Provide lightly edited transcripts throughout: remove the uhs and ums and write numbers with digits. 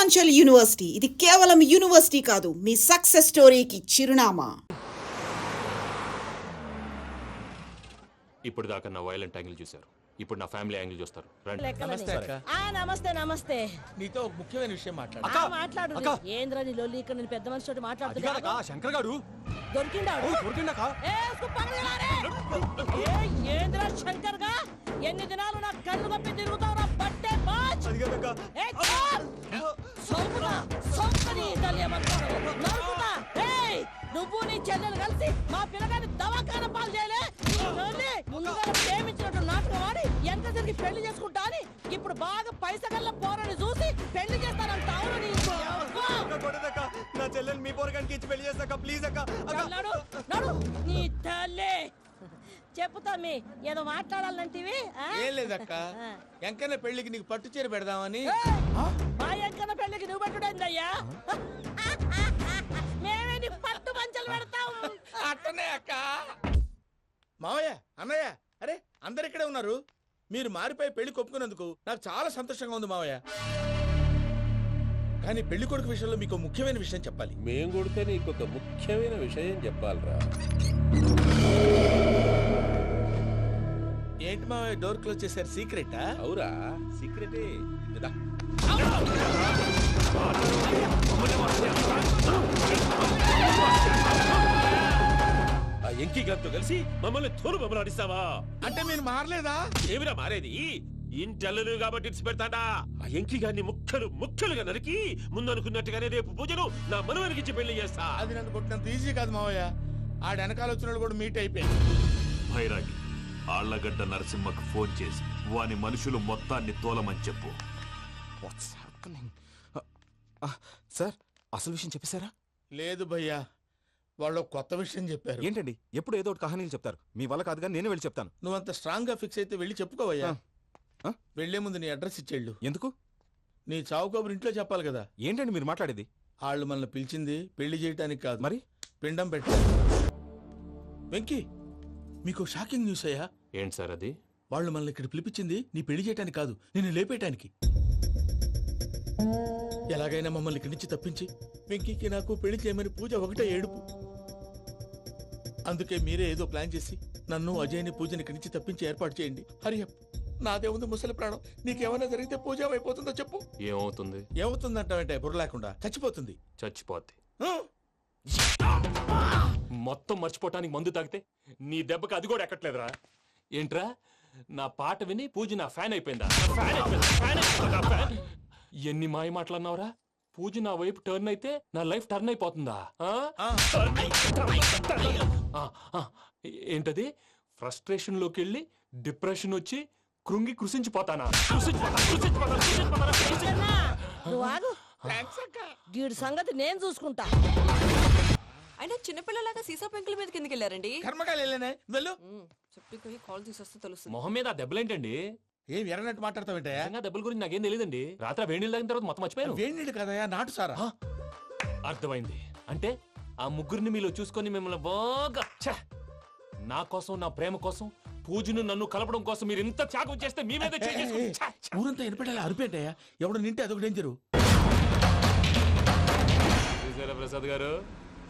Purvanchal university ఇది కేవలం university కాదు, మీ సక్సెస్ స్టోరీకి చిరునామా. ఇప్పుడు దాకా నా వైలెంట్ యాంగిల్ చూశారు, ఇప్పుడు నా ఫ్యామిలీ యాంగిల్ చూస్తారు. నమస్తే అక్క. నమస్తే నమస్తే. నీతో ఒక ముఖ్యమైన విషయం మాట్లాడు. ఏంద్రని లొల్లి ఇక్కడ నేను పెద్ద మనిషితో మాట్లాడుతున్నా. శంకర్ గారు దొరికిందాడు. ఏంద్ర శంకర్ గా ఎన్ని దినాలు నా కళ్ళు కప్పి తిరుగుతావు నా బట్టే బాచ్. నువ్వు నీ చెల్లెలు కలిసి మా పిల్లగాని దవాఖాన పాలు చేయలే. ముందుగా ప్రేమించినట్టు నాటకం ఆడి ఎంత తిరిగి పెళ్లి చేసుకుంటా అని ఇప్పుడు బాగా పైసగల్ల పోరని చూసి పెళ్లి చేస్తానంట. నా చెల్లెలు మీ పోరగానికి ఇచ్చి పెళ్లి చేస్తాక ప్లీజ్ అక్క. నడు నీ తల్లి. చెప్పుతా మీ ఏదో మాట్లాడాలంటివి. ఏం లేదక్క, ఎంకన్న పెళ్లికి నీకు పట్టు చీర పెడదామని. మా ఎంకన్న పెళ్లికి నువ్వు పెట్టుడైందయ్యా. మేమే నీ పట్టు పంచలు పెడతాం. అట్టనే అక్క. మావయ్య, అన్నయ్య, అరే అందరు ఇక్కడే ఉన్నారు. మీరు మారిపోయి పెళ్లి కొప్పుకున్నందుకు నాకు చాలా సంతోషంగా ఉంది మావయ్య. కానీ పెళ్లి కొడుకు విషయంలో మీకు ముఖ్యమైన విషయం చెప్పాలి. మేం కొడితే నీకు ఒక ముఖ్యమైన విషయం చెప్పాలరా. ఏంటి మావయ్య డోర్ క్లోజ్ చేశారు? సీక్రెటా? అవురా, సీక్రెటే. ఆ ఎంకి గారితో కలిసి మమ్మల్ని తోలు బొమ్మలాడిస్తావా? అంటే మీరు మారలేదా? ఏమిరా మారేది? ఇంటల్లు కాబట్టి ఇడిచి పెడతాడా? ఆ ఎంకి గారిని ముక్కలుగా నరికి ముందు అనుకున్నట్టుగానే రేపు పూజను నా మనవనికిచ్చి పెళ్లి చేస్తా. అది నన్ను కొట్టినంత ఈజీ కాదు మావయ్య. ఆ వెనకాల వచ్చిన కూడా మీట్ అయిపోయింది. భైరాగి ఆళ్లగడ్డ నరసింహకు ఫోన్ చేసి వాని మనుషులు మొత్తాన్ని తోలమని చెప్పు. సార్, అసలు విషయం చెప్పేశారా? లేదు భయ్యా, వాళ్ళు కొత్త విషయం చెప్పారు. ఏంటండి, ఎప్పుడు ఏదో ఒకటి కహానీలు చెప్తారు. మీ వల్ల కాదు కానీ నేనే వెళ్ళి చెప్తాను. నువ్వంత స్ట్రాంగ్ గా ఫిక్స్ అయితే వెళ్ళి చెప్పుకోవయ్యా. వెళ్లే ముందు నీ అడ్రస్ ఇచ్చేళ్ళు. ఎందుకు? నీ చావు కబురు ఇంట్లో చెప్పాలి కదా. ఏంటండి మీరు మాట్లాడేది? వాళ్ళు మనల్ని పిలిచింది పెళ్లి చేయటానికి కాదు, మరి పిండం పెట్టారు. వెంకీ, మీకు షాకింగ్ న్యూస్ అయ్యా. ఏంటి సార్ అది? వాళ్ళు మనల్ని ఇక్కడ పిలిపించింది నీ పెళ్లి చేయటానికి కాదు, నిన్ను లేపేయటానికి. ఎలాగైనా మమ్మల్ని ఇక్కడి నుంచి తప్పించి వెంకీకి నాకు పెళ్లి చేయమని పూజ ఒకటే ఏడుపు. అందుకే మీరే ఏదో ప్లాన్ చేసి నన్ను అజయ్ని పూజని ఇక్కడి నుంచి తప్పించి ఏర్పాటు చేయండి. హరియప్, నాదే ఉంది ముసలి ప్రాణం. నీకేమైనా జరిగితే పూజ అయిపోతుందో చెప్పు. ఏమవుతుంది? ఏమవుతుందంటావంటే బుర్ర లేకుండా చచ్చిపోతుంది. చచ్చిపోద్ది. మొత్తం మర్చిపోవటానికి మందు తాగితే నీ దెబ్బకి అది కూడా ఎక్కట్లేదురా. ఏంట్రా, నా పాట విని పూజ నా ఫ్యాన్ అయిపోయిందా? ఎన్ని మాయ మాటలన్నావురా? పూజ నా వైపు టర్న్ అయితే నా లైఫ్ టర్న్ అయిపోతుందా? ఏంటది? ఫ్రస్ట్రేషన్ లోకి వెళ్ళి డిప్రెషన్ వచ్చి కృంగి కృషించిపోతానా? వీడి సంగతి నేను చూసుకుంటా. అయినా చిన్నపిల్లలాగా సీసా పెంకుల మీద కిందకి వెళ్ళారండి. కర్మకాయలు వెళ్ళానే వెళ్ళు. చెప్పి కాల్ తీసేస్తే తెలుస్తుంది. మొహం మీద ఆ దెబ్బలేంటండి? ఏం ఎర్రనట్టు మాట్లాడతావేంటయా? దెబ్బల గురించి నాకేం తెలియదండి. రాత్రి వేడి నీళ్ళు తాగిన తర్వాత మొత్తం మర్చిపోయాను. వేడి నీళ్ళు కదయా, నాటు సారా. అర్థమైంది. అంటే ఆ ముగ్గురిని మీలో చూసుకొని మిమ్మల్ని బాగా నా కోసం, నా ప్రేమ కోసం, పూజను నన్ను కలపడం కోసం మీరు ఇంత త్యాగం చేస్తే మీ మీద ఊరంతా వినపడేలా అరిపేంటయ్యా. ఎవడు నింటే అదొక డేంజరు. చూసారా ప్రసాద్ గారు,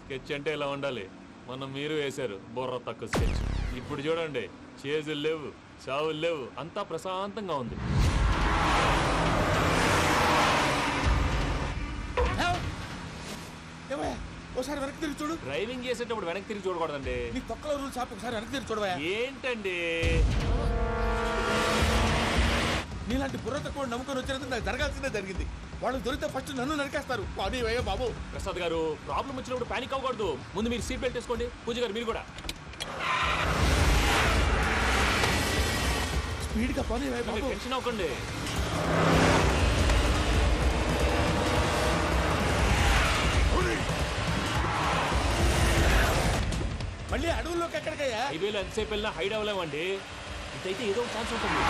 స్కెచ్ అంటే ఇలా ఉండాలి. మనం మీరు వేశారు బుర్ర తక్కువ స్కెచ్. ఇప్పుడు చూడండి, చేజులు లేవు, చావులు లేవు, అంతా ప్రశాంతంగా ఉంది. ఒకసారి వెనక్కి తిరిగి చూడు. డ్రైవింగ్ చేసేటప్పుడు వెనక్కి తిరిగి చూడకూడదండి. నీ తొక్కల రూల్ షాప్ ఒకసారి వెనక్కి తిరిగి చూడవా. ఏంటండి నీలాంటి బుర్ర తక్కువ నమ్ముకొని వచ్చినందుకు నాకు జరగాల్సిందే జరిగింది. వాళ్ళు దొరికితే ఫస్ట్ నన్ను నరికేస్తారు. అది అయ్యో బాబు. ప్రసాద్ గారు, ప్రాబ్లం వచ్చినప్పుడు పానిక్ అవ్వకూడదు. ముందు మీరు సీట్ బెల్ట్ వేసుకోండి. పూజ గారు మీరు కూడా స్పీడ్గా పని టెన్షన్ అవ్వకండి. మళ్ళీ అడవుల్లోకి ఎక్కడికయ్యా? హైవేలో ఎంతసేపు వెళ్ళినా హైడ్ అవ్వలేమండి. ఇదైతే ఏదో ఒక ఛాన్స్ ఉంటుంది.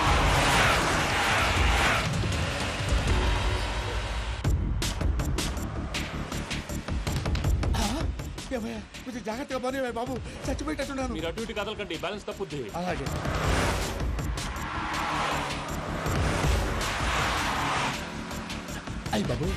కొంచెం జాగ్రత్తగా పని బాబు, చచ్చిపోయేటట్టున్నాను. మీరు అటు ఇటు కదలకండి, బ్యాలెన్స్ తప్పుద్ది. అలాగే. అయ్యి బాబు,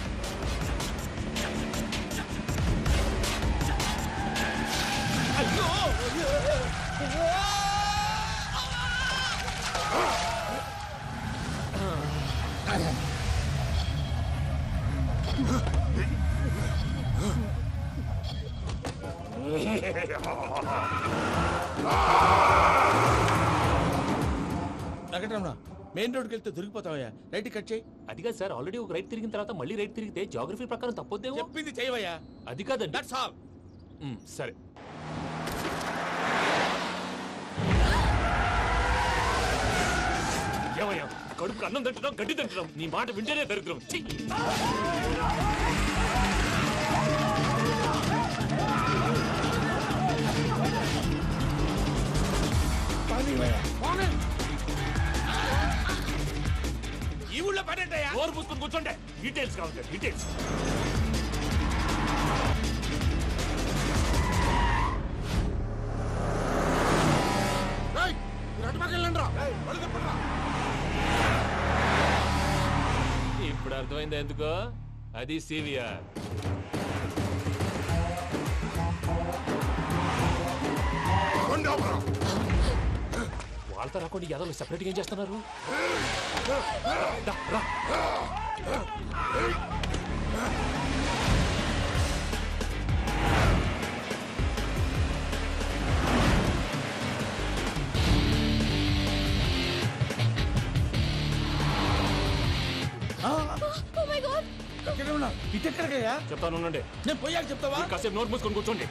వెంకటరమణ మెయిన్ రోడ్కి వెళ్తే దొరికిపోతావయ్యా. రైట్ కట్ చేయి. అది కాదు సార్, ఆల్రెడీ ఒక రైట్ తిరిగిన తర్వాత మళ్ళీ రైట్ తిరిగితే జాగ్రఫీ ప్రకారం తప్పొద్దేమో. చెప్పింది చేయవయ్యా. అది కాదండి. That's all. సరే. ఏమయ్యా, కడుపుకు అన్నం తింటున్నాం, గడ్డి తింటున్నాం, నీ మాట వింటేనే దరిద్రం. ఛీ! ఈ ఊళ్ళో పడేటయ్యా. నోరు పూసుకొని కూర్చోండి. డీటెయిల్స్ కావాలి, డీటెయిల్స్. ఇప్పుడు అర్థమైంది ఎందుకో. అది సివిఆర్. వాళ్ళతో రాకుండా యాదవ్ సెపరేట్ ఏం చేస్తున్నారు? రా, రా. వెంకటరమణ ఇటెక్కడికయ్యా? చెప్తాను ఉండండి. నేను పోయాక చెప్తావా? కాసేపు నోట్ మూసుకొని కూర్చోండి.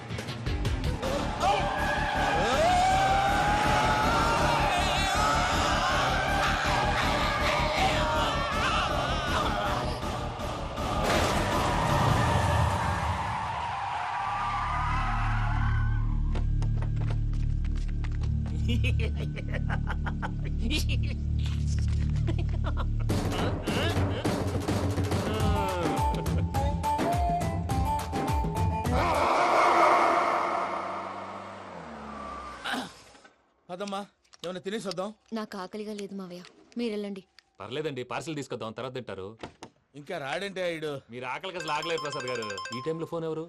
పదమ్మా, ఏమైనా తినేసి వద్దాం. నాకు ఆకలిగా లేదు మావయ్య, మీరు వెళ్ళండి. పర్లేదండి, పార్సిల్ తీసుకొద్దాం, తర్వాత తింటారు. ఇంకా రాడంటే ఇడు. మీరు ఆకలికి అసలు ఆగలేదు ప్రసాద్ గారు. ఈ టైంలో ఫోన్ ఎవరు?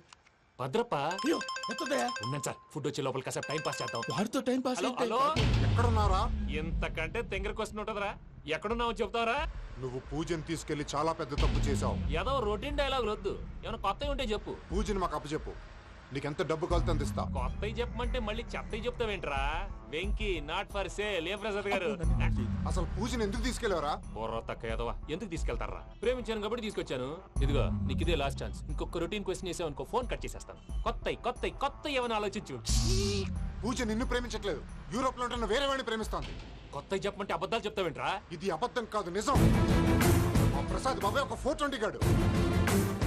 భద్రప్ప. అయ్యో ఎత్తదయ్యా. ఉన్నాను సార్, ఫుడ్ వచ్చే లోపల కాసేపు టైం పాస్ చేద్దాం. వాడితో టైం పాస్. Hello, hello. ఎక్కడున్నారా? ఇంతకంటే తెంగర క్వశ్చన్ ఉంటుందిరా. ఎక్కడున్నావు చెప్తావరా? నువ్వు పూజని తీసుకెళ్లి చాలా పెద్ద తప్పు చేశావు. ఏదో రొటీన్ డైలాగ్ వద్దు, ఏమైనా కొత్తవి ఉంటే చెప్పు. పూజని మాకు అప్పచెప్పు. నీకెంత డబ్బు కలితే అందిస్తా. కొత్తవి చెప్పమంటే మళ్ళీ చెత్తవి చెప్తావేంట్రా? Venky not for sale. ఏ ప్రసాద్ గారు? అసలు పూజని ఎందుకు తీసుకెళ్లేవరా? బుర్ర తక్క ఏదవా, ఎందుకు తీసుకెళ్తారా? ప్రేమించాను కాబట్టి తీసుకొచ్చాను. ఇదిగో నీకు ఇదే లాస్ట్ ఛాన్స్. ఇంకొక రొటీన్ క్వశ్చన్ చేసావు అనుకో, ఫోన్ కట్ చేసేస్తాను. కొత్త ఏమైనా ఆలోచించు. పూజ నిన్ను ప్రేమించట్లేదు, యూరోప్ లో ఉంటున్న వేరే వాడిని ప్రేమిస్తాంది. కొత్తవి చెప్పమంటే అబద్ధాలు చెప్తావేంట్రా? ఇది అబద్ధం కాదు, నిజం. మా ప్రసాద్ బాబాయ్ ఒక 420 గాడు.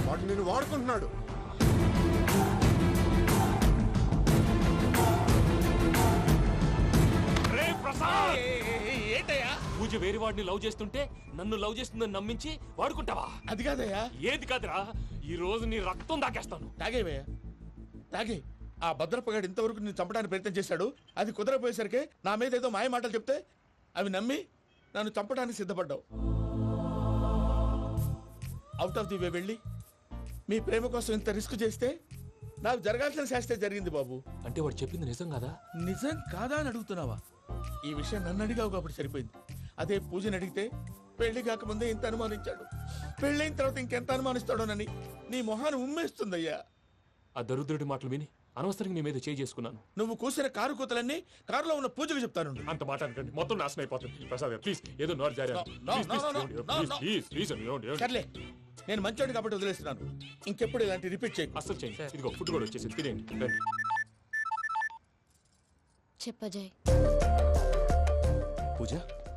వాడు నిన్ను వాడుకుంటున్నాడు. ఏంటయ్యా? పూజ వేరే వాడిని లవ్ చేస్తుంటే నన్ను లవ్ చేస్తుందని నమ్మించి వాడుకుంటావా? అది కాదయ్యా. ఏది కాదురా, ఈ రోజు నీ రక్తం దాకేస్తాను. తాగేవయ్యా, తాగే. ఆ భద్రపగాడు ఇంతవరకు నేను చంపడానికి ప్రయత్నం చేశాడు. అది కుదరపోయేసరికి నా మీద ఏదో మాయ మాటలు చెప్తే అవి నమ్మి నన్ను చంపడానికి సిద్ధపడ్డావు. అవుట్ ఆఫ్ ది వే వెళ్ళి మీ ప్రేమ కోసం ఇంత రిస్క్ చేస్తే నాకు జరగాల్సిన శాస్త్రే జరిగింది బాబు. అంటే వాడు చెప్పింది నిజం కదా? నిజం కాదా అని అడుగుతున్నావా? ఈ విషయం నన్ను అడిగావు కాబట్టి సరిపోయింది. అదే పూజని అడిగితే పెళ్లి కాకముందే ఇంత అనుమానించాడు, పెళ్ళైన తర్వాత ఇంకెంత అనుమానిస్తాడోనని నీ మొహాన్ని ఉమ్మేస్తుందయ్యా. ఆ దరిద్రుడి మాటలు విని అనవసరంగా నీ మీద చేయి చేసుకున్నాను. నువ్వు కూసిన కారు కూతలన్నీ కారులో ఉన్న పూజకు చెప్తాను. అంత మాట అనకండి, మొత్తం నాశనం అయిపోతుంది. ప్రసాద్ గారు ప్లీజ్, ఏదో నోరు జారీ. సర్లే, నేను మంచోడు కాబట్టి వదిలేస్తున్నాను. ఇంకెప్పుడు ఇలాంటి రిపీట్ చేయి. అస్సలు చేయండి. ఇదిగో ఫుడ్ కూడా వచ్చేసి తినేయండి. రండి. చెప్పజాయ్. పూజ,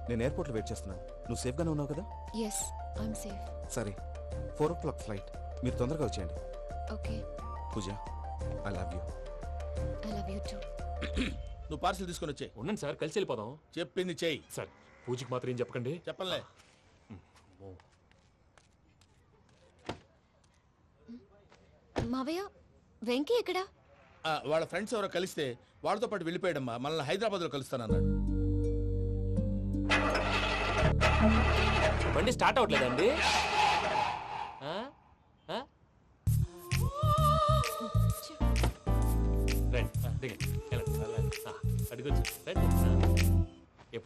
నేను ఎయిర్పోర్ట్లో వెయిట్ చేస్తున్నాను. నువ్వు సేఫ్గానే ఉన్నావు కదా? Yes, I'm safe. సరే, 4 o'clock ఫ్లైట్. మీరు తొందరగా వచ్చేయండి. Okay. Pooja, I love you. I love you too. నువ్వు పార్సిల్ తీసుకొని వచ్చే. ఉండండి సార్, కలిసి వెళ్ళిపోదాం. చెప్పింది చెయ్యి. సార్, పూజకి మాత్రం ఏం చెప్పకండి. చెప్పలే. మావయ్య, వెంకీ ఎక్కడా? వాళ్ళ ఫ్రెండ్స్ ఎవరో కలిస్తే వాళ్ళతో పాటు వెళ్ళిపోయాడమ్మా. మనల్ని హైదరాబాద్లో కలుస్తానన్నాడు. బండి స్టార్ట్ అవ్వట్లేదండి. రండి, దిగండి. వెళ్ళండి.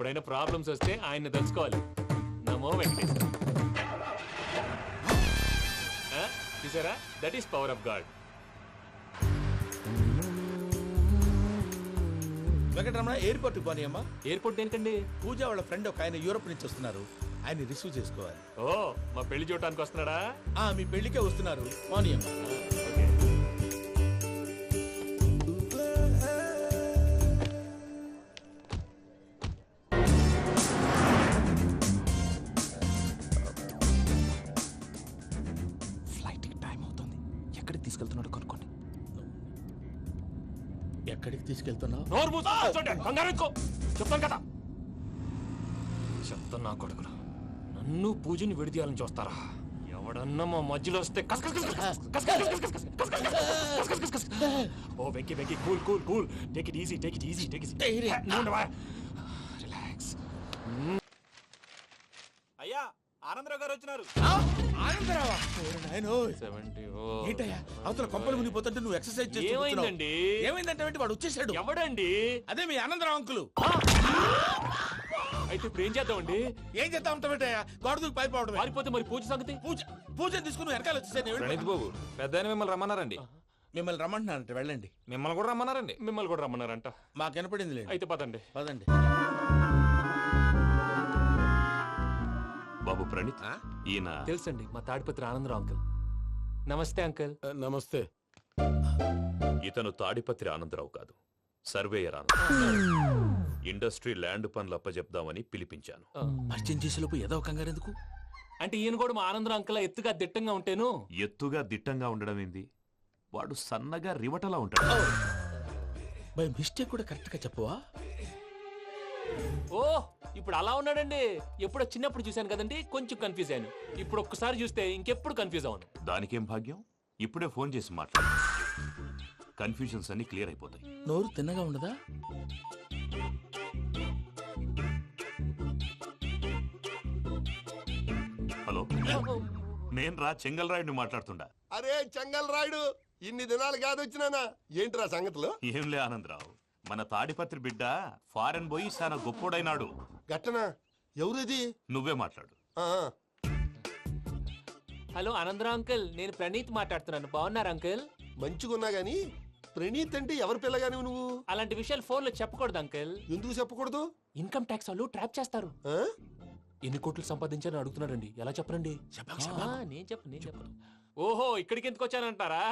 ఎప్పుడైనా ప్రాబ్లమ్స్ వస్తే ఆయన్ని తెలుసుకోవాలి. నమో వెంకటేశ్వర. చూసారా, that is power of God. Venkataramana airport పోనీ అమ్మా. ఎయిర్పోర్ట్ దేనికండి? పూజ వాళ్ళ ఫ్రెండ్ ఒక ఆయన యూరోప్ నుంచి వస్తున్నారు, ఆయన రిసీవ్ చేసుకోవాలి. ఓ, మా పెళ్లి చూడటానికి వస్తున్నాడా? మీ పెళ్లికే వస్తున్నారు, పోనీ అమ్మా. ఓకే. ఫ్లైట్కి టైం అవుతుంది, ఎక్కడికి తీసుకెళ్తున్నాడో కనుక్కోండి. ఎక్కడికి తీసుకెళ్తున్నావు? నోరు మూసుకొని కూర్చోండి, కంగారు ఎందుకు? చెప్తాను కదా. చెప్తాను నా కొడుకులు, నన్ను పూజని విడిదీయాలని చూస్తారా? ఎవడన్నా మా మధ్యలో వస్తే కస్ కస్ కస్ కస్ కస్ కస్ కస్ కస్ కస్ కస్ కస్ కస్ కస్. ఓ Venky Venky, cool cool cool, take it easy, take it easy, take it easy. Relax. అయ్యా, ఆనందరావు గారు వచ్చినారు. ఆనందరావా? నాయనోయ్. 70. ఏంటయ్యా అవతల కొంపలు మునిగిపోతుంటే నువ్వు ఎక్సర్సైజ్ చేస్తూ కూర్చున్నావు. ఏమైందండి? ఏమైందంటే వాడు వచ్చేసాడు. ఎవడండి? అదే మీ ఆనందరావు అంకులు. అయితే ఇప్పుడు ఏం చేద్దామండి? ఏం చేస్తా ఉంటావేటయ్యా, గోడ దూకి పైపోవడమే. పారిపోతే మరి పూజ సంగతి? పూజ తీసుకుని వెనకాల వచ్చేసాను. ప్రణీత్ బాబు, పెద్ద ఆయన మిమ్మల్ని రమ్మన్నారండి. మిమ్మల్ని రమ్మంటున్నారంట, వెళ్ళండి. మిమ్మల్ని కూడా రమ్మన్నారండి. మిమ్మల్ని కూడా రమ్మన్నారంట. మాకు వినపడింది లేండి. అయితే పదండి. పదండి. బాబు ప్రణీత్, ఈయన తెలుసండి, మా తాడిపత్రి ఆనందరావు అంకుల్. నమస్తే అంకుల్. నమస్తే. ఇతను తాడిపత్రి ఆనందరావు కాదు, సర్వేయర్ ఆనందరావు. ఇండస్ట్రీ ల్యాండ్ పనులు అప్పచెప్దామని పిలిపించాను. పరిచయం చేసేలోపు ఏదో కంగారు ఎందుకు? అంటే ఈయన కూడా మా ఆనందరావు అంకుల్ ఎత్తుగా దిట్టంగా ఉంటేను. ఎత్తుగా దిట్టంగా ఉండడం ఏంది, వాడు సన్నగా రివటలా ఉంటాడు. బై మిస్టేక్ కూడా కరెక్ట్ గా చెప్పవా? ఓ, ఇప్పుడు అలా ఉన్నాడండి. ఎప్పుడో చిన్నప్పుడు చూశాను కదండి, కొంచెం కన్ఫ్యూజ్ అయ్యాను. ఇప్పుడు ఒక్కసారి చూస్తే ఇంకెప్పుడు కన్ఫ్యూజ్ అవ్వను. దానికేం భాగ్యం, ఇప్పుడే ఫోన్ చేసి మాట్లాడు. కన్ఫ్యూజన్స్ అన్ని క్లియర్ అయిపోతాయి. నోరు తిన్నగా ఉండదా? హలో, నేను రా చెంగల్రాయుడిని మాట్లాడుతుండా. అరే చెంగల్ రాయుడు, ఇన్ని దినాలు కాదు వచ్చినానా? ఏంట్రా సంగతులు? ఏంలే ఆనందరావు, మన తాడిపత్రి బిడ్డ ఫారెన్ పోయి చాలా గొప్పోడైనాడు. గట్టనా? ఎవరిది? నువ్వే మాట్లాడు. ఆ, హలో ఆనందరావు అంకుల్, నేను ప్రణీత్ మాట్లాడుతున్నాను. బాగున్నారు అంకుల్? మంచిగున్నా గాని ప్రణీత్ అంటే ఎవరి పిల్లగాని నువ్వు? అలాంటి విషయాలు ఫోన్ లో చెప్పకూడదు అంకుల్. ఎందుకు చెప్పకూడదు? ఇన్కమ్ ట్యాక్స్ వాళ్ళు ట్రాప్ చేస్తారు. ఆ? ఎన్ని కోట్లు సంపాదించాలని అడుగుతున్నారండి. ఎలా చెప్పరండి? నేను చెప్పను. ఓహో, ఇక్కడికి ఎందుకు వచ్చానంటారా?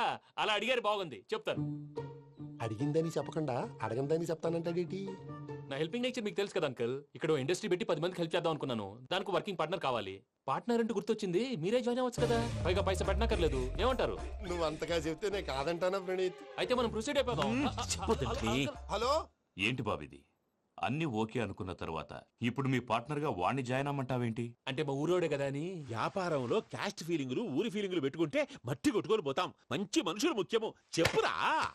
అలా అడిగారు, బాగుంది, చెప్తాను. అడిగిందని చెప్పకుండా అడగందని చెప్తానంటాడేటి? నా హెల్పింగ్ నేచర్ మీకు తెలుసు కదా అంకుల్. ఇక్కడ ఇండస్ట్రీ పెట్టి 10 మందికి హెల్ప్ చేద్దాం అనుకున్నాను. దానికి వర్కింగ్ పార్ట్నర్ కావాలి. పార్ట్నర్ అంటే గుర్తొచ్చింది, మీరే జాయిన్ అవ్వచ్చు కదా. పైగా పైసా పెట్టనక్కర్లేదు. ఏమంటారు? నువ్వు అంతగా చెప్తే నేను కాదంటానా ప్రణీత్? అయితే మనం ప్రొసీడ్ అయిపోదాం. హలో, ఏంటి బాబిది, అన్ని ఓకే అనుకున్న తర్వాత ఇప్పుడు మీ పార్ట్నర్ గా వాణ్ణి జాయిన్ అమ్మంటావేంటి? అంటే మా ఊరోడే కదా అని. వ్యాపారంలో క్యాస్ట్ ఫీలింగులు, ఊరి ఫీలింగులు పెట్టుకుంటే మట్టి కొట్టుకొని పోతాం. మంచి మనుషులు ముఖ్యము, చెప్పురా.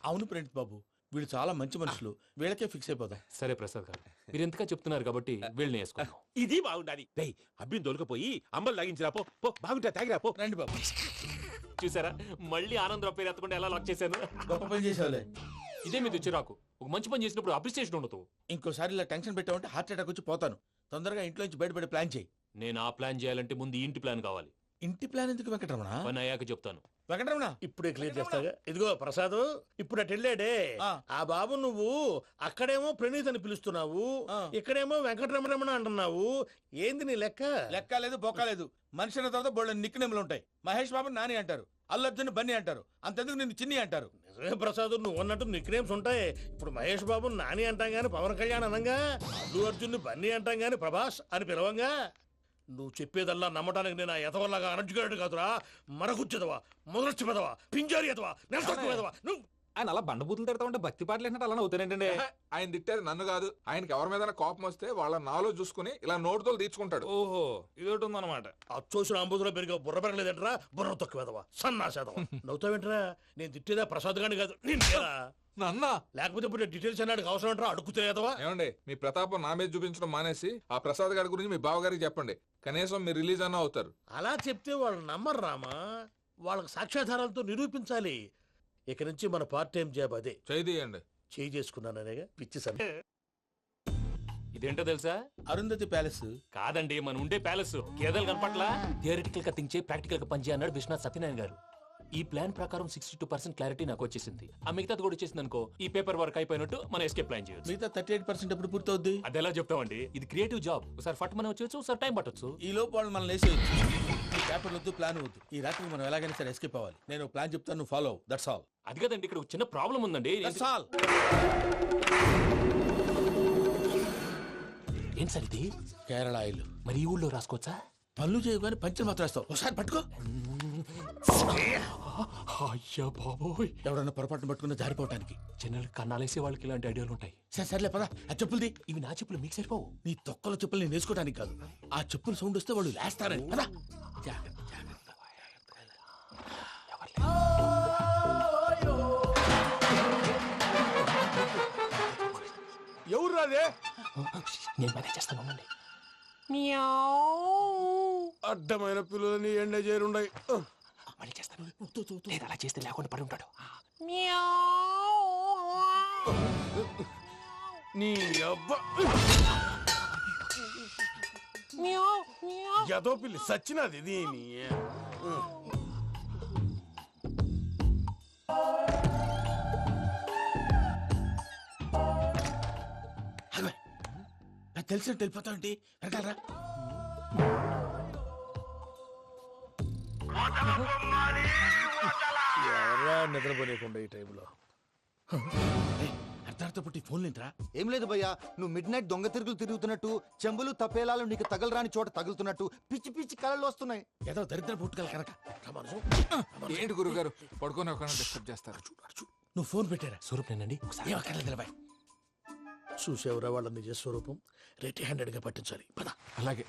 అవును ప్రణీత్ బాబు, వీళ్ళు చాలా మంచి మనుషులు, వీళ్ళకే ఫిక్స్ అయిపోదాం. సరే ప్రసాద్ గారు, మీరు ఎంతగా చెప్తున్నారు కాబట్టి వీళ్ళని వేసుకుందాం. ఇది బాగుండాలి. రేయ్, అబ్బిని దొలకపోయి అంబలు తాగించిరా పో. పో, బాగుంటా, తాగిరా పో. రండి బాబు. చూసారా, మళ్ళీ ఆనందరావు పేరు ఎత్తకుండా ఎలా లాక్ చేశాను. గొప్ప పని చేసేవాళ్ళే. ఇదే మీద చిరాకు. ఒక మంచి పని చేసినప్పుడు అప్రిసియేషన్ ఉండదు. ఇంకోసారి ఇలా టెన్షన్ పెట్టామంటే హార్ట్ అటాక్ వచ్చి పోతాను. తొందరగా ఇంట్లో నుంచి బయటపడే ప్లాన్ చేయి. నేను ఆ ప్లాన్ చేయాలంటే ముందు ఈ ఇంటి ప్లాన్ కావాలి. ఇంటి ప్లాన్ ఎందుకు వెంకటరమణ? పని అయ్యాక చెప్తాను. వెంకటరమణ ఇప్పుడే క్లియర్ చేస్తాగా. ఇదిగో ప్రసాద్, ఇప్పుడు అటు వెళ్ళాడే ఆ బాబు, నువ్వు అక్కడేమో ప్రణీత్ అని పిలుస్తున్నావు, ఇక్కడేమో వెంకటరమణ అంటున్నావు. ఏంది నీ లెక్క? లెక్క లేదు, బొక్క లేదు. మనిషి అన్న తర్వాత బోళ్ళ నిక్నెములు ఉంటాయి. మహేష్ బాబు నాని అంటారు, అల్లు అర్జున్ బన్నీ అంటారు, అంతెందుకు నిన్ను చిన్ని అంటారు. నిజమే ప్రసాద్, నువ్వు అన్నట్టు నిక్ నేమ్స్ ఉంటాయి. ఇప్పుడు మహేష్ బాబు నాని అంటాం గాని పవన్ కళ్యాణ్ అనంగా, అల్లు అర్జున్ బన్నీ అంటాం గాని ప్రభాస్ అని పిలవంగా. నువ్వు చెప్పేదల్లా నమ్మటానికి నేను ఎతవల్లాగా అనర్జుకేటెడ్ కాదురా. మరగుచ్చదవా, మొదలచ్చి పెదవా, పింజారి ఎదవా, నెలసొక్కు పెదవా. నువ్వు ఆయన అలా బండబూతులు తిడతా ఉంటే భక్తి పాటలు ఏంటంటే అలా అవుతానేంటండి. ఆయన తిట్టేది నన్ను కాదు, ఆయనకి ఎవరి మీద కోపం వస్తే వాళ్ళ నాలో చూసుకుని ఇలా నోటుతో తీర్చుకుంటాడు. ఓహో, ఇదొకటి ఉందన్నమాట. అచ్చోసిన అంబుధులో పెరిగా బుర్ర పెరగలేదంటరా, బుర్ర తొక్కు వెదవా, సన్నాసేదవా. నవ్వుతావేంట్రా? నేను తిట్టేదా ప్రసాద్ గాని కాదు, నిన్నేరా. నన్నా? లేకపోతే ఇప్పుడు డీటెయిల్స్ అన్నాడు అవసరం అంటారా? అడుగుతాయేదవా? ఏమండి, మీ ప్రతాపం నా మీద చూపించడం మానేసి ఆ ప్రసాద్ గారి గురించి మీ బావగారికి చెప్పండి. కనీసం మీరు రిలీజ్ అన్న అవుతారు. అలా చెప్తే వాళ్ళు నమ్మరు రామా. వాళ్ళకి సాక్ష్యాధారాలతో నిరూపించాలి. ఇక నుంచి మన పార్ట్ టైం జాబ్ అదే. చేయండి. చేయి చేసుకున్నాననేగా పిచ్చి సరే. ఇదేంటో తెలుసా? అరుంధతి ప్యాలెస్. కాదండి, మన ఉండే ప్యాలెస్. గేదెలు కనపట్లా? థియరిటికల్ గా థింక్ చేయి, ప్రాక్టికల్ గా పనిచేయి అన్నాడు విశ్వనాథ్ సత్యనారాయణ గారు. ఈ ప్లాన్ ప్రకారం 62% క్లారిటీ నాకు వచ్చేసింది. ఆ మిగతాది కూడా వచ్చేసింది అనుకో, ఈ పేపర్ వర్క్ అయిపోయినట్టు మనం ఎస్కేప్ ప్లాన్ చేయొచ్చు. మిగతా 38% ఎప్పుడు పూర్తవుద్ది? అది ఎలా చెప్తామండి? ఇది క్రియేటివ్ జాబ్. ఒకసారి ఫట్ మనం వచ్చేచ్చు, ఒకసారి టైం పట్టొచ్చు. ఈ లోపు వాళ్ళు మనం లేసేయచ్చు. ఈ పేపర్ వద్దు, ప్లాన్ వద్దు. ఈ రాత్రికి మనం ఎలాగైనా సరే ఎస్కేప్ అవ్వాలి. నేను ప్లాన్ చెప్తాను, నువ్వు ఫాలో. That's all. అది కదండి, ఇక్కడ ఒక చిన్న ప్రాబ్లం ఉందండి. That's all. ఏం సార్ ఇది? కేరళ ఆయిల్. మరి ఈ ఊళ్ళో రాసుకోవచ్చా? పనులు చేయగానే పంచర్ మాత్రం వేస్తావు. ఒకసారి పట్టుకో. అయ్యా బాబోయ్, ఎవడన్నా పొరపాటున పట్టుకున్న జారిపోవటానికి. జనరల్ కన్నాలేసే వాళ్ళకి ఇలాంటి ఐడియాలు ఉంటాయి. సర్లే పదా. ఆ చెప్పులది. ఇవి నా చెప్పులు, మీకు సరిపోవు. నీ తొక్కల చెప్పులు నేను వేసుకోవడానికి కాదు, ఆ చెప్పులు సౌండ్ వస్తే వాళ్ళు లేస్తారని. పదా. ఎవరు రాదే? నేను మేనేజ్ చేస్తాను, ఉండండి. అడ్డమైన పిల్లలని ఎండ చేరుండయి. మళ్ళీ చేస్తాను. లేదు, అలా చేస్తే లేకుండా పడి ఉంటాడు. నీ అబ్బా ఎదో పిల్లి సచ్చినది దీని. తెలిసినట్టు వెళ్ళిపోతావంటి. వెనకాలరా. ఎవరా నిద్రపోలేకుండా ఈ టైంలో? అర్ధార్థ పుట్టి ఫోన్ లేంట్రా. ఏం లేదు భయ్యా, నువ్వు మిడ్ నైట్ దొంగ తిరుగులు తిరుగుతున్నట్టు, చెంబులు తపేలాలు నీకు తగలరాని చోట తగులుతున్నట్టు పిచ్చి పిచ్చి కళలు వస్తున్నాయి. ఏదో దరిద్ర పుట్టుకల కనుక. ఏంటి గురుగారు పడుకొని ఒక డిస్టర్బ్ చేస్తారు? నువ్వు ఫోన్ పెట్టారా? స్వరూపేనండి. ఏం అక్కర్లేదు నిలబాయ్. చూసేవరా వాళ్ళ నిజ స్వరూపం. రెట్టి హ్యాండెడ్ గా పట్టించాలి. పద. అలాగే.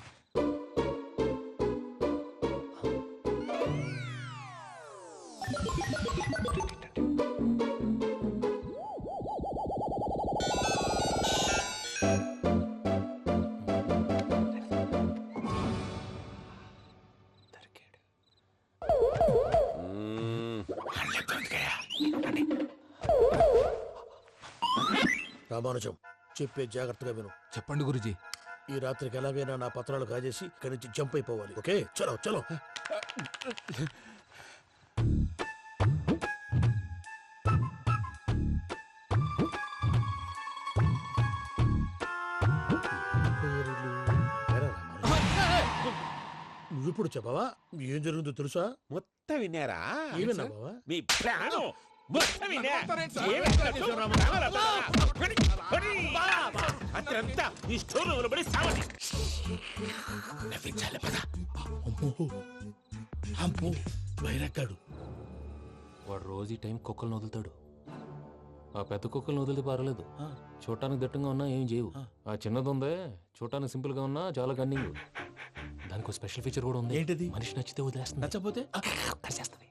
రామానుజం, చెప్పే జాగ్రత్తగా విను. చెప్పండి గురుజీ. ఈ రాత్రికి ఎలాగైనా నా పత్రాలు కాజేసి ఇక్కడి నుంచి జంప్ అయిపోవాలి. ఓకే, చలో చలో. నువ్విప్పుడు చెప్పవా ఏం జరుగుతుందో తెలుసా? మొత్తం విన్నారా? ఏమన్నా బావా? మీ ప్లాను మొత్తం విన్నా. అతనంతా ఈ స్టోర్ రూమ్ లో పడి సావండి. నవ్వించాలి. పద. అమ్మో బైరక్కాడు. వాడు రోజు ఈ టైం కుక్కలను వదులుతాడు. ఆ పెద్ద కుక్కలను వదిలితే పర్లేదు, చూడటానికి దట్టంగా ఉన్నా ఏం చేయవు. ఆ చిన్నది ఉందే, చూడటానికి సింపుల్ గా ఉన్నా చాలా కన్నింగ్. దానికి ఒక స్పెషల్ ఫీచర్ కూడా ఉంది. ఏంటిది? మనిషి నచ్చితే వదిలేస్తుంది, నచ్చపోతే కరిచేస్తుంది.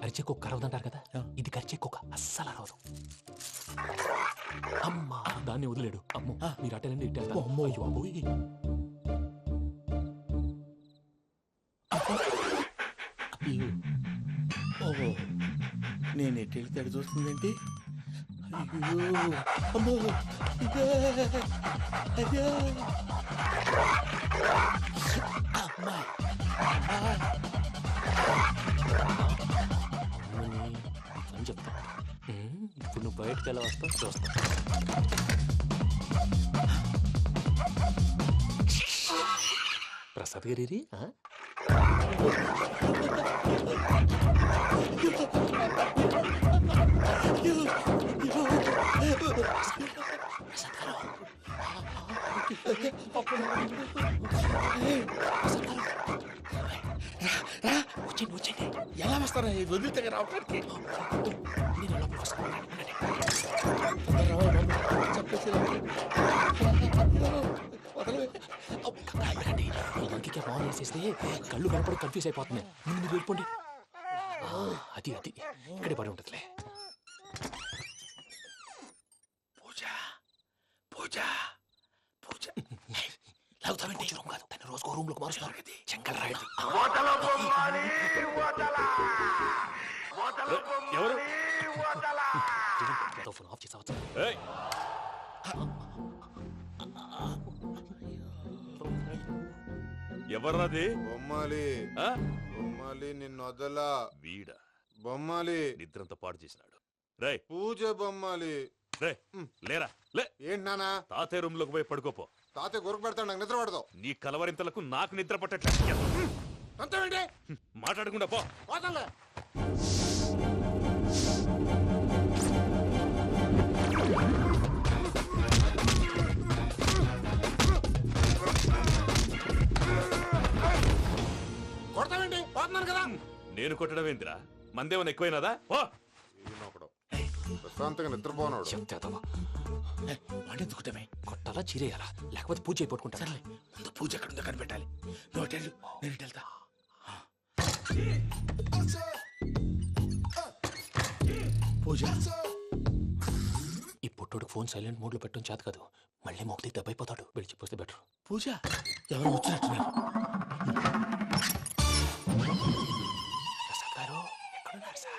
అరిచే కుక్క అరవదంటారు కదా, ఇది కరిచే కుక్క అస్సలు అరవదు. అమ్మా, దాన్ని వదిలేడు. అమ్మో, మీరు అటెండి ఇటు. అమ్మో. అయ్యో అబ్బోయ్. ఓహో, నేను ఎటు వెళ్తే అటు చూస్తుందేంటి? అయ్యో అమ్మో. అయ్యో అమ్మా. అని చెప్తా. ఇప్పుడు నువ్వు బయటకు ఎలా వస్తావు చూస్తా. ప్రసాద్ గారి వచ్చేయండి. ఎలా వస్తారా వదిలితే రావటానికి? ఇంకే బాగా వేసేస్తే కళ్ళు కనపడి కన్ఫ్యూజ్ అయిపోతున్నాయి. ముందు మీరు వెళ్ళిపోండి. అది అది ఇక్కడే పడి ఉంటుందిలే. పూజ పూజ పూజ లాగుతామంటే రూమ్ కాదు, తన రోజుకో రూమ్ లోకి మారుస్తున్నారు కదా. చెంగల్ రాయడు. ఎవరు? ఫోన్ ఆఫ్ చేసావచ్చు. ఎవర్రాది? బొమ్మాలి ఆ? బొమ్మాలి నిన్ను వదలా. వీడ బొమ్మాలి నిద్రంతా పాడు చేసినాడు. రే పూజ బొమ్మాలి. రే లేరా లే. ఏంటి నానా? తాతయ్య రూమ్ లోకి పోయి పడుకోపో. తాతయ్య గురకు పెడతాడు, నాకు నిద్ర పడతావు. నీ కలవరింతలకు నాకు నిద్ర పట్టట్లేదు. అంతేంటి? మాట్లాడకుండా పో. పోతాలే. కొడతావేంటి? పోతున్నాను కదా. నేను కొట్టడం ఏందిరా? మందేమన్నా ఎక్కువైనదా? ఓ ప్రశాంతంగా నిద్రపోనాడు. వాడెందుకుంటామే? కొట్టాలా చీరేయాలా లేకపోతే పూజ అయిపోట్టుకుంటా. సర్లే, ముందు పూజ ఎక్కడ ఉందో కనిపెట్టాలి. నువ్వు అటు వెళ్ళు, నేను ఇటు వెళ్తా. పూజ ఈ పుట్టోడు ఫోన్ సైలెంట్ మోడ్ లో పెట్టడం చేత కాదు. మళ్ళీ మొక్కి దెబ్బైపోతాడు. వెళ్ళి చెప్పొస్తే బెటర్. పూజ ఎవరు వచ్చినట్టున్నారు? ప్రసాద్ గారు ఎక్కడున్నారు సార్?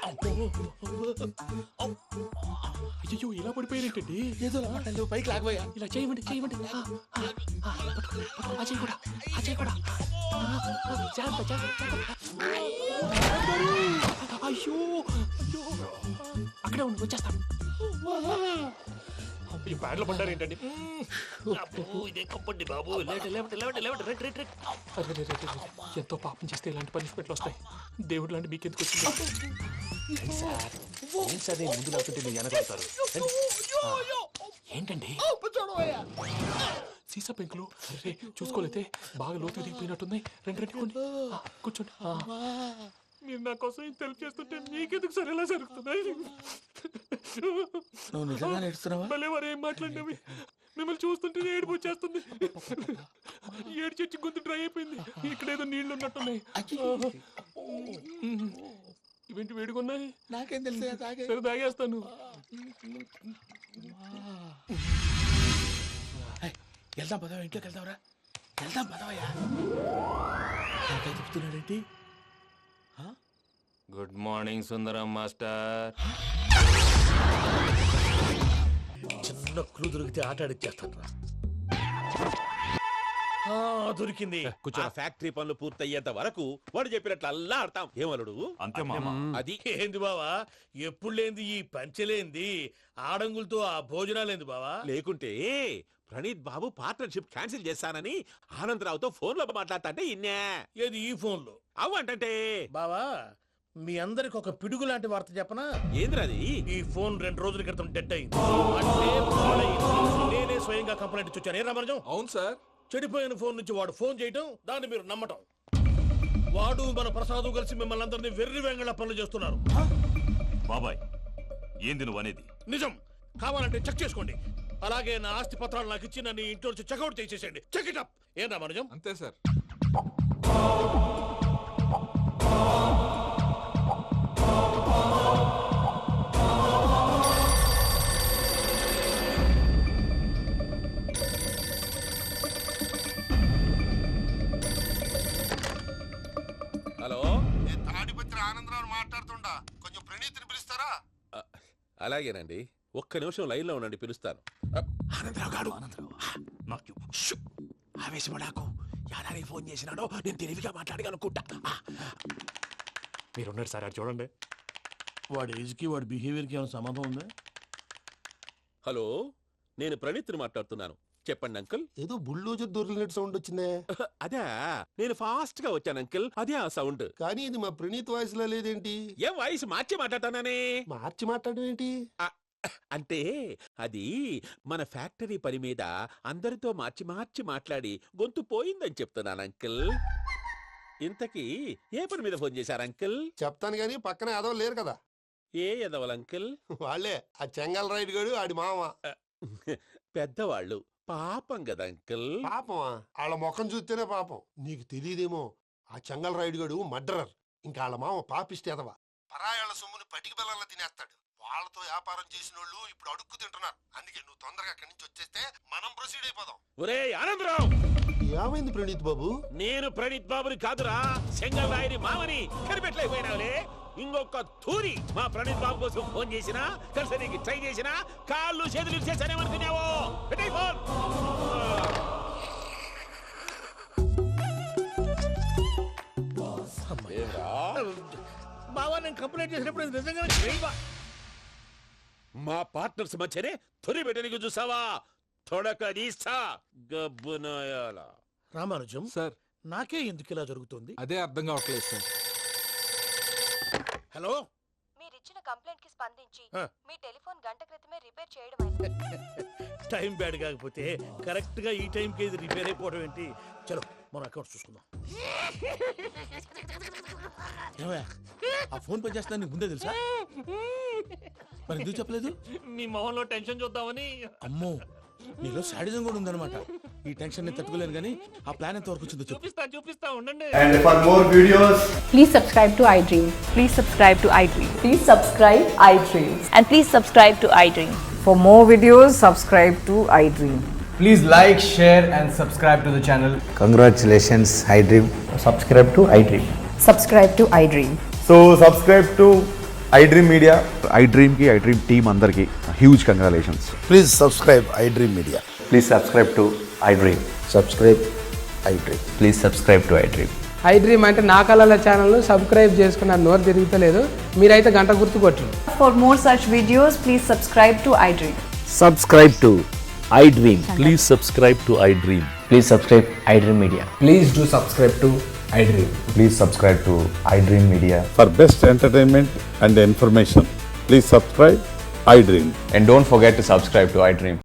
అయ్యో ఇలా పడిపోయినట్టండి. ఏదో మాటలు పైకి లాగబోయా. ఇలా చేయమండి చేయమండి. అజయ్ కూడా అజయ్ కూడా జాగ్రత్త జాగ్రత్త. అయ్యో అయ్యో అక్కడే ఉండి వచ్చేస్తాను. ఈ బ్యాడ్లో పడ్డారు ఏంటండి? ఇదే కప్పండి బాబు. ఎంతో పాపం చేస్తే ఇలాంటి పనిష్మెంట్లు వస్తాయి. దేవుడు లాంటి మీకెందుకు వచ్చింది సార్? ఏం సార్ ముందు లేకుంటే మీరు వెనకాడతారు. ఏంటండి సీసా పెంకులు? అరే చూసుకోలేతే బాగా లోతు దిగిపోయినట్టున్నాయి. రెండు రెండు కూర్చోండి. మీరు నా కోసం ఇంత హెల్ప్ చేస్తుంటే మీకెందుకు సరే ఎలా జరుగుతున్నాయి? నువ్వు నిజంగా నేర్చుతున్నావా? మళ్ళీ వారు ఏం మాట్లాడినవి మిమ్మల్ని చూస్తుంటే ఏడుపు వచ్చేస్తుంది. ఏడు చచ్చి గొంతు డ్రై అయిపోయింది. ఇక్కడ ఏదో నీళ్లు ఉన్నట్టున్నాయి. ఇవేంటి వేడుకున్నాయి? నాకేం తెలుసు, సరే తాగేస్తాను. వెళ్దాం పదవా, ఇంట్లోకి వెళ్దాంరా. వెళ్దాం పదవయ్యా. నాకై చెప్తున్నాడేంటి? గుడ్ మార్నింగ్ సుందరం మాస్టర్. చిన్న క్లూ దొరికితే ఆట ఆడిచ్చేస్తాను రా. దొరికింది. ఆ ఫ్యాక్టరీ పనులు పూర్తయ్యేంత వరకు వాడు చెప్పినట్లు అల్లా ఆడతాం. ఏమలుడు? అంతే మామ. అది ఏంది బావా ఎప్పుడు లేంది ఈ పంచలేంది? ఆడంగులతో ఆ భోజనాలేంది బావా? లేకుంటే ప్రణీత్ బాబు పార్ట్నర్షిప్ క్యాన్సిల్ చేస్తానని ఆనందరావుతో ఫోన్ లో మాట్లాడతాంటే ఇన్నే. ఏది ఈ ఫోన్ లో? అవ్వంటే బావా మీ అందరికి ఒక పిడుగు లాంటి వార్త చెప్పనా? ఏంద్రది? ఈ ఫోన్ 2 రోజుల క్రితం డెడ్ అయింది. అంటే పాడైంది. నేనే స్వయంగా కంప్లైంట్ ఇచ్చాను. ఏ రామరాజం? అవును సార్. చెడిపోయిన ఫోన్ నుంచి వాడు ఫోన్ చేయటం, దాన్ని మీరు నమ్మటం. వాడు మన ప్రసాదు కలిసి మిమ్మల్ని అందరినీ వెర్రి వెంగళ పనులు చేస్తున్నారు. బాబాయ్ ఏంది నువ్వు అనేది? నిజం. కావాలంటే చెక్ చేసుకోండి. అలాగే నా ఆస్తి పత్రాలు నాకు ఇచ్చి నన్ను ఇంట్లో నుంచి చెక్అౌట్ చేసేసేయండి. Check it up. ఏం రామరాజం? అంతే సార్. హలో, నేను తాడిపత్రి ఆనందరావు మాట్లాడుతుండా. కొంచెం ప్రణీతిని పిలుస్తారా? అలాగేనండి. ఒక్క నిమిషం లైన్ లో ఉండండి, పిలుస్తాను. ఆనందరావు గాడు ఆవేశపడాకు. యాదానికి ఫోన్ చేసినాడో నేను తెలివిగా మాట్లాడగలనుకుంటా. మీరున్నారు సార్, అది చూడండి. వాడి ఏజ్కి వాడి బిహేవియర్కి ఏమైనా సంబంధం ఉందా? హలో, నేను ప్రణీత్ని మాట్లాడుతున్నాను. చెప్పండి అంకుల్. ఏదో బుల్డోజర్ దొరికినట్టు సౌండ్ వచ్చిందే. అదే, నేను ఫాస్ట్ గా వచ్చాను అంకుల్. అదే ఆ సౌండ్. కానీ ఇది మా ప్రణీత్ వాయిస్ లో లేదేంటి? ఏం వాయిస్ మార్చి మాట్లాడతానని? మార్చి మాట్లాడడం ఏంటి? అంటే అది మన ఫ్యాక్టరీ పని మీద అందరితో మార్చి మార్చి మాట్లాడి గొంతు పోయిందని చెప్తున్నాను అంకుల్. ఇంతకీ ఏ పని మీద ఫోన్ చేశారు అంకుల్? చెప్తాను గానీ పక్కన ఏదో లేరు కదా. ఏ ఎదవలు అంకుల్? వాళ్ళే ఆ చెంగల్ రైడ్ గడు ఆడి మామ. పెద్దవాళ్ళు పాపం కదా అంకుల్. పాపమా? వాళ్ళ ముఖం చూస్తేనే పాపం. నీకు తెలియదేమో, ఆ చెంగల్ రైడ్ గడు మర్డరర్. ఇంకా వాళ్ళ మామ పాపిస్తేదవా. పరాయాళ్ళ సొమ్ముని పటికి బెల్లంలో తినేస్తాడు. వాళ్ళతో వ్యాపారం చేసిన వాళ్ళు ఇప్పుడు అడుక్కు తింటున్నారు. అందుకే నువ్వు తొందరగా అక్కడి నుంచి వచ్చేస్తే మనం ప్రొసీడ్ అయిపోదాం. ఒరే ఆనందరావు, ఏమైంది ప్రణీత్ బాబు? నేను ప్రణీత్ బాబుని కాదురా, సెంగల్ రాయని మామని. కనిపెట్టలేకపోయినావులే. ఇంకొక తూరి మా ప్రణీత్ బాబు కోసం ఫోన్ చేసినా, కలిసి ట్రై చేసినా కాళ్ళు చేతులు చేశానేమనుకున్నావో. పెట్టే ఫోన్. బావా నేను కంప్లైంట్ చేసినప్పుడు ఇది నిజంగానే చేయవా? మా పార్ట్నర్స్ మధ్యనే తొలి పెట్టడానికి చూసావా? తొడక నీస్తా గబ్బునాయాల. రామానుజం సార్ నాకే ఎందుకు ఇలా జరుగుతుంది? అదే అర్థం కావట్లేదు సార్. హలో, మీరిచ్చిన కంప్లైంట్ కి స్పందించి ఆ. మీ టెలిఫోన్ గంట క్రితమే రిపేర్ చేయడం టైం బ్యాడ్ కాకపోతే కరెక్ట్ గా ఈ టైంకి ఇది రిపేర్ అయిపోవడం ఏంటి? చలో మన అకౌంట్ చూసుకుందాం. ఏమయ్యా, ఆ ఫోన్ పని చేస్తున్నా నీకు ముందే తెలుసా? మరి ఎందుకు చెప్పలేదు? మీ మొహంలో టెన్షన్ చూద్దామని. అమ్మో, నీలో శాడిజం కూడా ఉందన్నమాట. ఈ టెన్షన్ ని తట్టుకోలేను కానీ ఆ ప్లాన్ ఎంత వరకు వచ్చిందో చెప్పు. చూపిస్తా ఉండండి. And for more videos, please subscribe to iDream. Please subscribe to iDream. Please subscribe iDream. And please subscribe to iDream. For more videos, subscribe to iDream. please like, share and subscribe to the channel. Congratulations iDream. Subscribe to iDream. Subscribe to iDream. So subscribe to iDream Media. iDream కి iDream team అందరికి huge congratulations. Please subscribe iDream media. Please subscribe to iDream. Subscribe iDream. Please subscribe to iDream. iDream అంటే నా కళల channel subscribe చేసుకున్న నోరు తిరుగుతలేదు. మీరైతే గంట గుర్తు కొట్టండి. For more such videos, please subscribe to iDream. Subscribe to iDream. Please subscribe to iDream. Please subscribe iDream Media. Please do subscribe to iDream. Please subscribe to iDream media. For best entertainment and information, please subscribe iDream. And don't forget to subscribe to iDream.